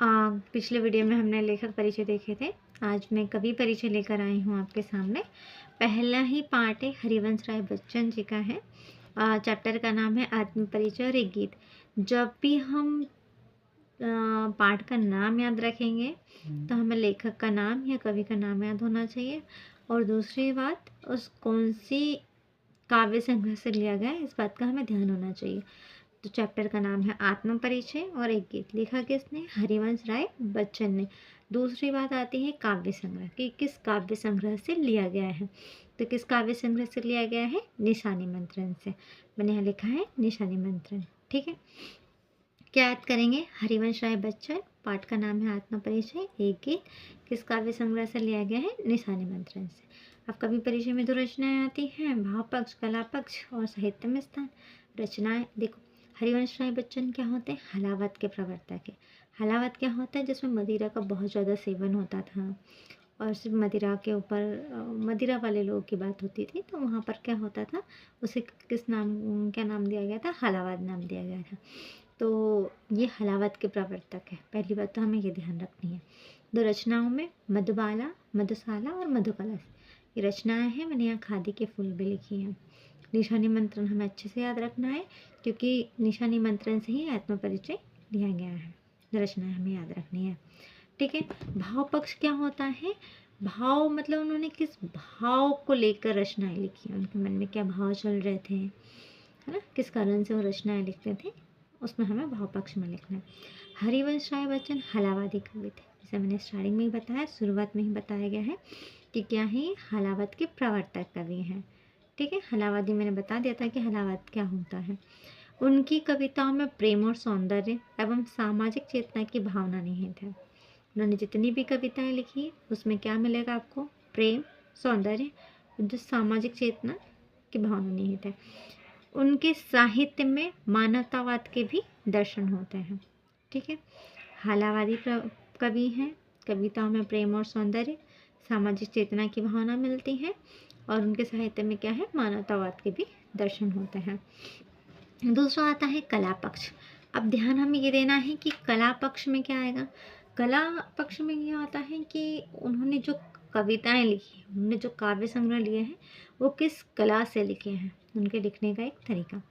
पिछले वीडियो में हमने लेखक परिचय देखे थे। आज मैं कवि परिचय लेकर आई हूँ आपके सामने। पहला ही पार्ट है हरिवंश राय बच्चन जी का है। चैप्टर का नाम है आत्म परिचय और एक गीत। जब भी हम पाठ का नाम याद रखेंगे तो हमें लेखक का नाम या कवि का नाम याद होना चाहिए, और दूसरी बात उस कौन सी काव्य संग्रह से लिया गया है इस बात का हमें ध्यान होना चाहिए। तो चैप्टर का नाम है आत्म परिचय और एक गीत। लिखा किसने? हरिवंश राय बच्चन ने। दूसरी बात आती है काव्य संग्रह कि किस काव्य संग्रह से लिया गया है। तो किस काव्य संग्रह से लिया गया है? निशानी मंत्रन से। मैंने यहाँ लिखा है निशानी मंत्रन। ठीक है, क्या याद करेंगे? हरिवंश राय बच्चन, पाठ का नाम है आत्म परिचय, एक गीत, किस काव्य संग्रह से लिया गया है? निशानी मंत्रन से। अब कवि परिचय में दो रचनाएं आती हैं, भाव पक्ष, कला पक्ष और साहित्य में स्थान। रचनाएं देखो, हरिवंश राय बच्चन क्या होते हैं? हलावत के प्रवर्तक है। हलावत क्या होता है? जिसमें मदिरा का बहुत ज़्यादा सेवन होता था और सिर्फ मदिरा के ऊपर मदिरा वाले लोगों की बात होती थी, तो वहाँ पर क्या होता था, उसे किस नाम, क्या नाम दिया गया था? हलावत नाम दिया गया था। तो ये हलावत के प्रवर्तक है। पहली बात तो हमें ये ध्यान रखनी है। दो रचनाओं में मधुबाला, मधुशाला और मधुकलश ये रचनाएं हैं। मैंने यहाँ खादी के फूल भी लिखी हैं। निशानी मंत्रन हमें अच्छे से याद रखना है, क्योंकि निशानी मंत्रन से ही आत्म परिचय लिया गया है। रचनाएं हमें याद रखनी है। ठीक है, भाव पक्ष क्या होता है? भाव मतलब उन्होंने किस भाव को लेकर रचनाएं लिखी, उनके मन में क्या भाव चल रहे थे, है ना, किस कारण से वो रचनाएं लिखते थे, उसमें हमें भाव पक्ष में लिखना है। हरिवंश राय बच्चन हलावादी कवि थे। जैसे मैंने स्टार्टिंग में ही बताया, शुरुआत में ही बताया गया है कि क्या है, हलावत के प्रवर्तक कवि हैं। ठीक है, हलावादी मैंने बता दिया था कि हलावत क्या होता है। उनकी कविताओं में प्रेम और सौंदर्य एवं सामाजिक चेतना की भावना निहित है। उन्होंने जितनी भी कविताएं लिखी है उसमें क्या मिलेगा आपको? प्रेम, सौंदर्य, जो सामाजिक चेतना की भावना निहित है। उनके साहित्य में मानवतावाद के भी दर्शन होते हैं। ठीक है, हलावादी कवि हैं, कविताओं में प्रेम और सौंदर्य, सामाजिक चेतना की भावना मिलती है, और उनके साहित्य में क्या है? मानवतावाद के भी दर्शन होते हैं। दूसरा आता है कला पक्ष। अब ध्यान हमें ये देना है कि कला पक्ष में क्या आएगा। कला पक्ष में ये आता है कि उन्होंने जो कविताएं लिखी, उन्होंने जो काव्य संग्रह लिए हैं, वो किस कला से लिखे हैं, उनके लिखने का एक तरीका।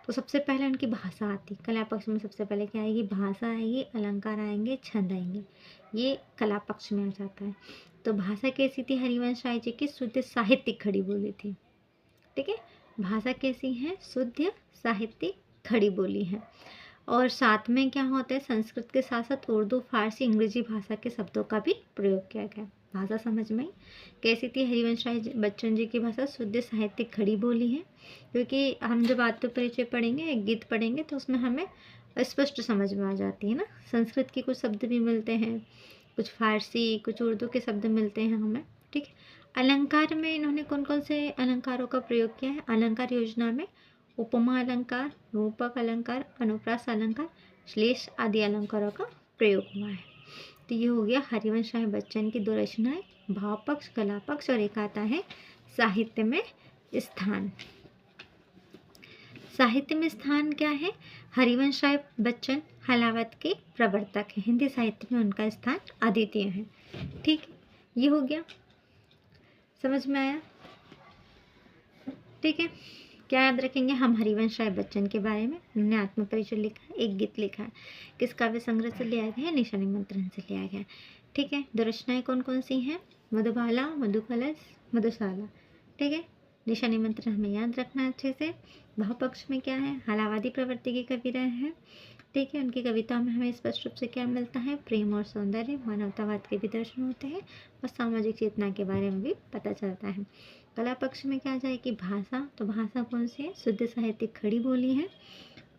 तो सबसे पहले उनकी भाषा आती। कला पक्ष में सबसे पहले क्या आएगी? भाषा आएगी, अलंकार आएंगे, छंद आएंगे। ये कला पक्ष में आ जाता है। तो भाषा कैसी थी? हरिवंश राय जी की शुद्ध साहित्यिक खड़ी बोली थी। ठीक है, भाषा कैसी है? शुद्ध साहित्यिक खड़ी बोली है। और साथ में क्या होता है? संस्कृत के साथ साथ उर्दू, फारसी, अंग्रेजी भाषा के शब्दों का भी प्रयोग किया गया। भाषा समझ में आई? कैसी थी हरिवंश राय बच्चन जी की भाषा? शुद्ध साहित्यिक खड़ी बोली है, क्योंकि हम जब आत्म परिचय पढ़ेंगे, एक गीत पढ़ेंगे, तो उसमें हमें स्पष्ट समझ में आ जाती है ना। संस्कृत के कुछ शब्द भी मिलते हैं, कुछ फारसी, कुछ उर्दू के शब्द मिलते हैं हमें। ठीक है, अलंकार में इन्होंने कौन कौन से अलंकारों का प्रयोग किया है? अलंकार योजना में उपमा अलंकार, रूपक अलंकार, अनुप्रास अलंकार, श्लेष आदि अलंकारों का प्रयोग हुआ है। तो ये हो गया हरिवंश राय बच्चन की दो रचनाएं, भाव पक्ष, कला पक्ष, और एक आता है साहित्य में स्थान। साहित्य में स्थान क्या है? हरिवंश राय बच्चन हलावत के प्रवर्तक हैं। हिंदी साहित्य में उनका स्थान अद्वितीय है। ठीक, ये हो गया, समझ में आया? ठीक है, क्या याद रखेंगे हम हरिवंश राय बच्चन के बारे में? उन्होंने आत्म परिचय लिखा है, एक गीत लिखा है, किस काव्य संग्रह से लिया गया है? निशानी मंत्रन से लिया गया है। ठीक है, दो रचनाएं कौन कौन सी हैं? मधुबाला, मधुकलश, मधुशाला। ठीक है, निशानी मंत्रन हमें याद रखना है अच्छे से। भाव पक्ष में क्या है? हलावादी प्रवृत्ति के कवि रहे हैं। ठीक है, उनकी कविताओं में हमें स्पष्ट रूप से क्या मिलता है? प्रेम और सौंदर्य, मानवतावाद के भी दर्शन होते हैं, और सामाजिक चेतना के बारे में भी पता चलता है। कला पक्ष में क्या आ जाएगी? भाषा। तो भाषा कौन सी है? शुद्ध साहित्यिक खड़ी बोली है,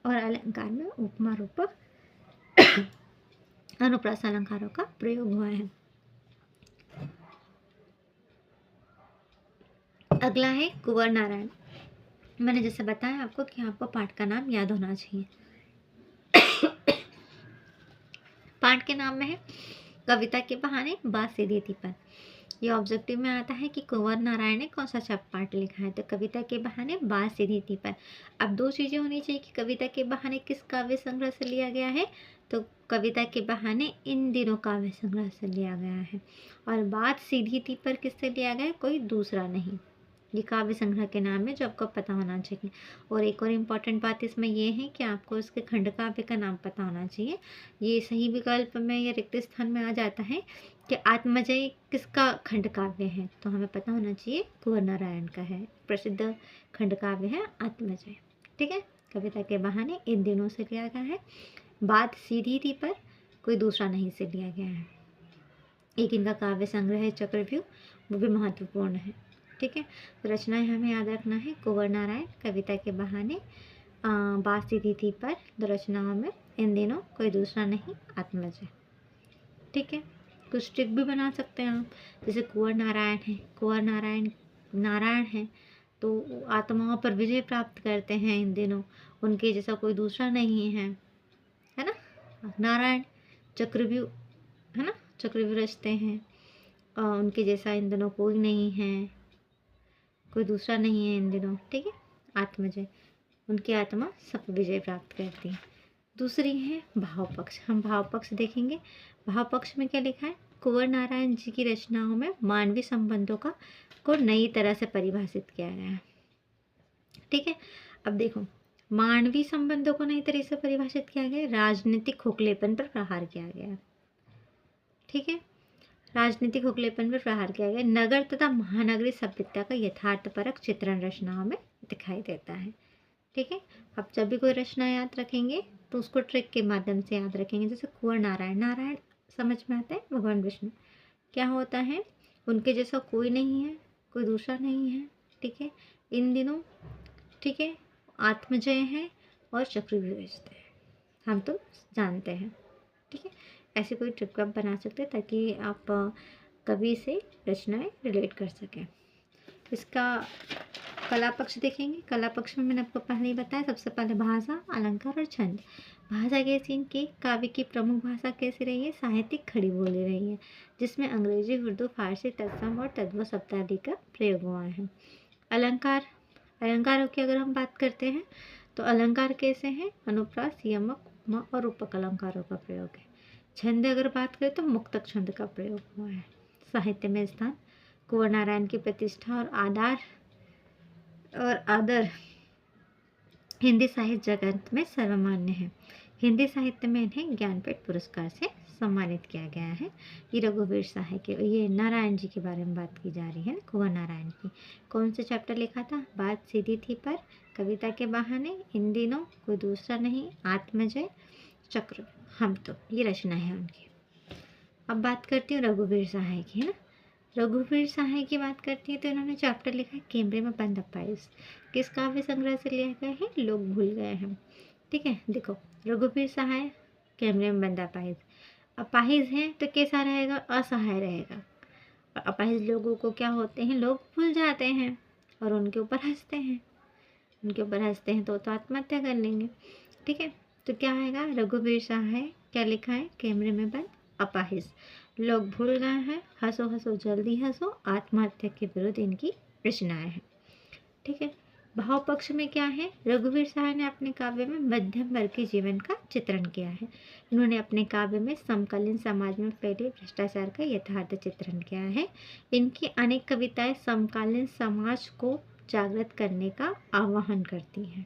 और अलंकार में उपमा, रूपक, अनुप्रास अलंकारों का प्रयोग हुआ है। अगला है कुंवर नारायण। मैंने जैसे बताया आपको कि आपको पाठ का नाम याद होना चाहिए। पाठ के नाम में है कविता के बहाने बात सीधी थी पर। ये ऑब्जेक्टिव में आता है कि कुंवर नारायण ने कौन सा पाठ लिखा है। तो कविता के बहाने बात सीधी थी पर। अब दो चीज़ें होनी चाहिए कि कविता के बहाने किस काव्य संग्रह से लिया गया है। तो कविता के बहाने इन दिनों काव्य संग्रह से लिया गया है। और बात सीधी थी पर किससे लिया गया है, कोई दूसरा नहीं। ये काव्य संग्रह के नाम है जो आपको पता होना चाहिए। और एक और इम्पॉर्टेंट बात इसमें ये है कि आपको इसके खंड काव्य का नाम पता होना चाहिए। ये सही विकल्प में या रिक्त स्थान में आ जाता है कि आत्मजय किसका खंड काव्य है। तो हमें पता होना चाहिए कुंवर नारायण का है, प्रसिद्ध खंड काव्य है आत्मजय। ठीक है, कविता के बहाने इन दिनों से लिया गया है। बात सीधी थी पर कोई दूसरा नहीं से लिया गया है। एक इनका काव्य संग्रह है चक्रव्यूह, वो भी महत्वपूर्ण है। ठीक है, तो रचनाएं हमें याद रखना है कुंवर नारायण, कविता के बहाने, बात सीधी थी पर, दो रचनाओं में इन दिनों कोई दूसरा नहीं, आत्मजय। ठीक है, कुछ ट्रिक भी बना सकते हैं आप। जैसे कुंवर नारायण है, कुंवर नारायण है तो आत्माओं पर विजय प्राप्त करते हैं इन दिनों, उनके जैसा कोई दूसरा नहीं है ना। नारायण चक्रव्यूह है ना, चक्रव्यूह रचते हैं, उनके जैसा इन दिनों कोई नहीं है, कोई दूसरा नहीं है इन दिनों। ठीक है, आत्मजय, उनकी आत्मा सब विजय प्राप्त करती है। दूसरी है भाव पक्ष। हम भाव पक्ष देखेंगे। भाव पक्ष में क्या लिखा है, कुंवर नारायण जी की रचनाओं में मानवीय संबंधों को नई तरह से परिभाषित किया गया है। ठीक है, अब देखो, मानवीय संबंधों को नई तरह से परिभाषित किया गया, राजनीतिक खोखलेपन पर प्रहार किया गया। ठीक है, राजनीतिक खोखलेपन पर प्रहार किया गया। नगर तथा महानगरीय सभ्यता का यथार्थपरक चित्रण रचनाओं में दिखाई देता है। ठीक है, अब जब भी कोई रचना याद रखेंगे तो उसको ट्रिक के माध्यम से याद रखेंगे। जैसे कुंवर नारायण, नारायण समझ में आता है भगवान विष्णु, क्या होता है, उनके जैसा कोई नहीं है, कोई दूसरा नहीं है। ठीक है, इन दिनों, ठीक है, आत्मजय है और चक्रव्यूह रचते हैं, हम तो जानते हैं। ठीक है, ऐसे कोई ट्रिक आप बना सकते हैं ताकि आप कवि से रचनाएं रिलेट कर सकें। इसका कला पक्ष देखेंगे। कला पक्ष में मैंने आपको पहले ही बताया, सबसे पहले भाषा, अलंकार और छंद। भाषा कैसी, इनकी काव्य की प्रमुख भाषा कैसी रही है, साहित्यिक खड़ी बोली रही है, जिसमें अंग्रेजी, उर्दू, फारसी, तत्सम और तद्भव शब्दावली का प्रयोग हुआ है। अलंकार, अलंकारों की अगर हम बात करते हैं तो अलंकार कैसे हैं, अनुप्रास, यमक, उपमा और रूपक अलंकारों का प्रयोग है। छंद अगर बात करें तो मुक्तक छंद का प्रयोग हुआ है। साहित्य में स्थान, कुंवर नारायण की प्रतिष्ठा और आदर हिंदी साहित्य जगत में सर्वमान्य है। हिंदी साहित्य में इन्हें ज्ञानपीठ पुरस्कार से सम्मानित किया गया है। ये रघुवीर सहाय के, ये नारायण जी के बारे में बात की जा रही है, कुंवर नारायण की। कौन से चैप्टर लिखा था, बात सीधी थी पर, कविता के बहाने, इन दिनों कोई दूसरा नहीं, आत्मजय, चक्र, हम तो, ये रचना है उनकी। अब बात करती हूँ रघुवीर सहाय की, है ना। रघुवीर सहाय की बात करती है तो इन्होंने चैप्टर लिखा है कैमरे में बंद अपाहिज। किस काव्य संग्रह से लिया गया है, लोग भूल गए हैं। ठीक है, देखो, रघुवीर सहाय, कैमरे में बंद अपाहिज। अपाहिज है तो कैसा रहेगा, असहाय रहेगा। और अपाहिज लोगों को क्या होते हैं, लोग भूल जाते हैं और उनके ऊपर हंसते हैं। उनके ऊपर हंसते हैं तो आत्महत्या कर लेंगे। ठीक है, तो क्या आएगा, रघुवीर सहाय क्या लिखा है, कैमरे में बंद अपाहिज, लोग भूल गए हैं, हंसो हंसो जल्दी हंसो, आत्महत्या के विरुद्ध इनकी रचनाएं हैं। ठीक है, भाव पक्ष में क्या है, रघुवीर सहाय ने अपने काव्य में मध्यम वर्ग के जीवन का चित्रण किया है। इन्होंने अपने काव्य में समकालीन समाज में फैले भ्रष्टाचार का यथार्थ चित्रण किया है। इनकी अनेक कविताएं समकालीन समाज को जागृत करने का आह्वान करती हैं।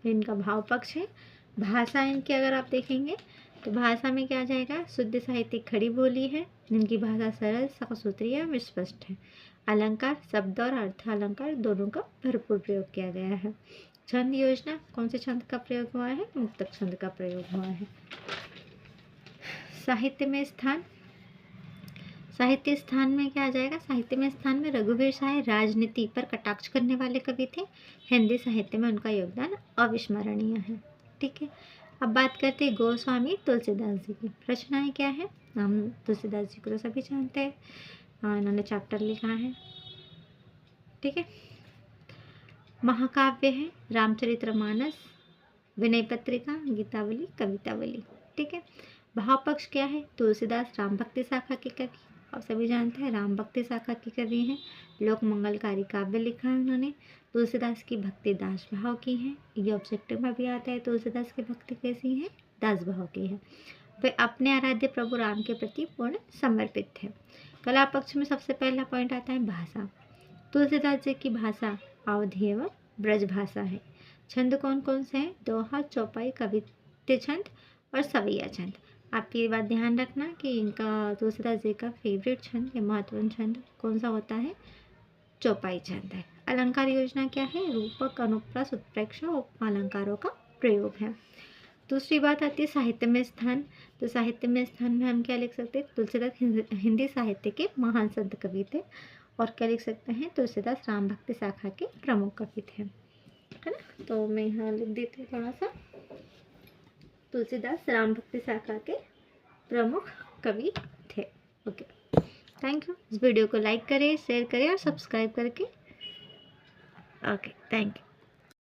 इनका भाव पक्ष है। भाषा इनकी अगर आप देखेंगे तो भाषा में क्या आ जाएगा, शुद्ध साहित्यिक खड़ी बोली है, इनकी भाषा सरल, साफ सुथरी एवं स्पष्ट है। अलंकार, शब्द और अर्थ अलंकार दोनों का भरपूर प्रयोग किया गया है। छंद योजना, कौन से छंद का प्रयोग हुआ है, मुक्तक छंद का प्रयोग हुआ है। साहित्य में स्थान, साहित्य स्थान में क्या आ जाएगा, साहित्य में स्थान में रघुवीर सहाय राजनीति पर कटाक्ष करने वाले कवि थे। हिंदी साहित्य में उनका योगदान अविस्मरणीय है। ठीक है, अब बात करते हैं गोस्वामी तुलसीदास जी की। रचनाएं क्या है, हम तुलसीदास जी को तो सभी जानते हैं, इन्होंने चैप्टर लिखा है। ठीक है, महाकाव्य है रामचरितमानस, विनय पत्रिका, गीतावली, कवितावली। ठीक है, भाव पक्ष क्या है, तुलसीदास राम भक्ति शाखा के कवि आप सभी जानते हैं राम भक्ति शाखा के कवि हैं। लोक मंगलकारी काव्य लिखा है उन्होंने। तुलसीदास की भक्ति दास भाव की है। ये ऑब्जेक्टिव में भी आता है, तुलसीदास की भक्ति कैसी है? दास भाव की है। वे अपने आराध्य प्रभु राम के प्रति पूर्ण समर्पित थे। कला पक्ष में सबसे पहला पॉइंट आता है भाषा। तुलसीदास जी की भाषा अवधी एवं ब्रज भाषा है। छंद कौन कौन से हैं? दोहा, चौपाई, कवित्त छंद और सवैया छंद। आप ये बात ध्यान रखना कि इनका तुलसीदास जी का फेवरेट छंद या महत्वपूर्ण छंद कौन सा होता है? चौपाई छंद है। अलंकार योजना क्या है? रूपक, अनुप्रास, उत्प्रेक्षा और उपमालंकारों का प्रयोग है। दूसरी बात आती है साहित्य में स्थान। तो साहित्य में स्थान में हम क्या लिख सकते हैं? तुलसीदास हिंदी साहित्य के महान संत कवि थे। और क्या लिख सकते हैं? तुलसीदास राम भक्ति शाखा के प्रमुख कवि थे, है ना। तो मैं यहाँ लिख देती हूँ थोड़ा सा, तुलसीदास राम भक्ति शाखा के प्रमुख कवि थे। Okay, thank you. इस वीडियो को लाइक करें, शेयर करें और सब्सक्राइब करके। Okay, thank you.